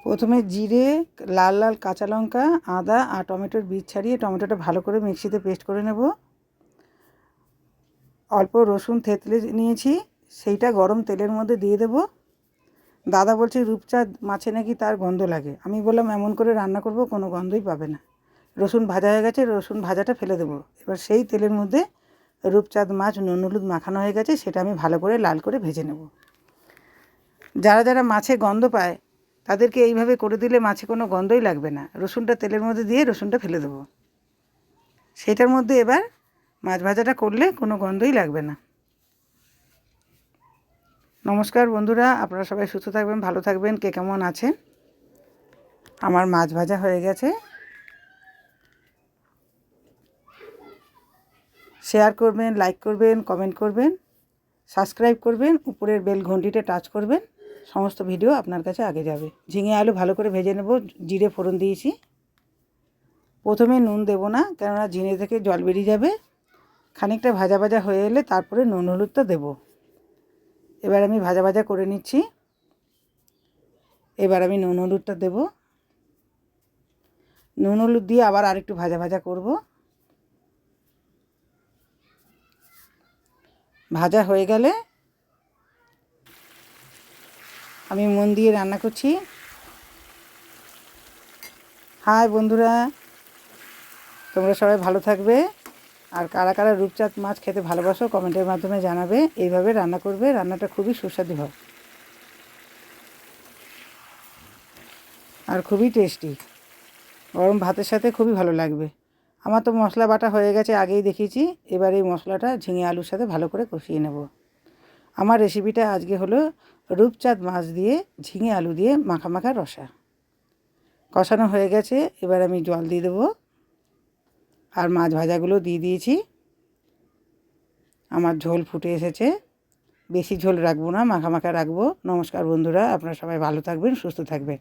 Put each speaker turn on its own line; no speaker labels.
প্রথমে জিরে, লাল লাল কাঁচা লঙ্কা, আদা আর টমেটোর বীজ ছাড়িয়ে টমেটোটা ভালো করে মিক্সিতে পেস্ট করে নেব। অল্প রসুন থেতলে নিয়েছি, সেইটা গরম তেলের মধ্যে দিয়ে দেব। দাদা বলছে রূপচাঁদ মাছে নাকি তার গন্ধ লাগে। আমি বললাম এমন করে রান্না করব কোনো গন্ধই পাবে না। রসুন ভাজা হয়ে গেছে, রসুন ভাজাটা ফেলে দেবো। এবার সেই তেলের মধ্যে রূপচাঁদ মাছ নুন হলুদ মাখানো হয়ে গেছে, সেটা আমি ভালো করে লাল করে ভেজে নেব। যারা যারা মাছে গন্ধ পায় তাদেরকে এইভাবে করে দিলে মাছে কোনো গন্ধই লাগবে না। রসুনটা তেলের মধ্যে দিয়ে রসুনটা ফেলে দেবো। সেটার মধ্যে এবার মাছ ভাজাটা করলে কোনো গন্ধই লাগবে না। নমস্কার বন্ধুরা, আপনারা সবাই সুস্থ থাকবেন, ভালো থাকবেন। কে কেমন আছেন? আমার মাছ ভাজা হয়ে গেছে। শেয়ার করবেন, লাইক করবেন, কমেন্ট করবেন, সাবস্ক্রাইব করবেন, উপরের বেল ঘন্টিতে টাচ করবেন। সমস্ত ভিডিও আপনার কাছে আগে যাবে। ঝিঙে আলু ভালো করে ভেজে নেব। জিরে ফোড়ন দিয়েছি। প্রথমে নুন দেব না, কেননা ঝিঙে থেকে জল বেরিয়ে যাবে। খানিকটা ভাজা ভাজা হয়ে এলে তারপরে নুন হলুদটা দেব। এবার আমি ভাজা ভাজা করে নিচ্ছি। এবার আমি নুন হলুদটা দেব। নুন হলুদ দিয়ে আবার আরেকটু ভাজা ভাজা করব। ভাজা হয়ে গেলে আমি মন দিয়ে রান্না করছি। হাই বন্ধুরা, তোমরা সবাই ভালো থাকবে। আর কারা কারা রূপচাঁদ মাছ খেতে ভালোবাসো কমেন্টের মাধ্যমে জানাবে। এইভাবে রান্না করবে, রান্নাটা খুবই সুস্বাদু হয় আর খুবই টেস্টি। গরম ভাতের সাথে খুবই ভালো লাগবে। আমার তো মশলা বাটা হয়ে গেছে, আগেই দেখিয়েছি। এবার এই মশলাটা ঝিঙে আলুর সাথে ভালো করে কষিয়ে নেব। আমার রেসিপিটা আজকে হলো রূপচাঁদ মাছ দিয়ে ঝিঙে আলু দিয়ে মাখা মাখা রসা। কষানো হয়ে গেছে, এবার আমি জল দিয়ে দেবো। আর মাছ ভাজাগুলো দিয়ে দিয়েছি। আমার ঝোল ফুটে এসেছে। বেশি ঝোল রাখবো না, মাখা মাখা রাখবো। নমস্কার বন্ধুরা, আপনারা সবাই ভালো থাকবেন, সুস্থ থাকবেন।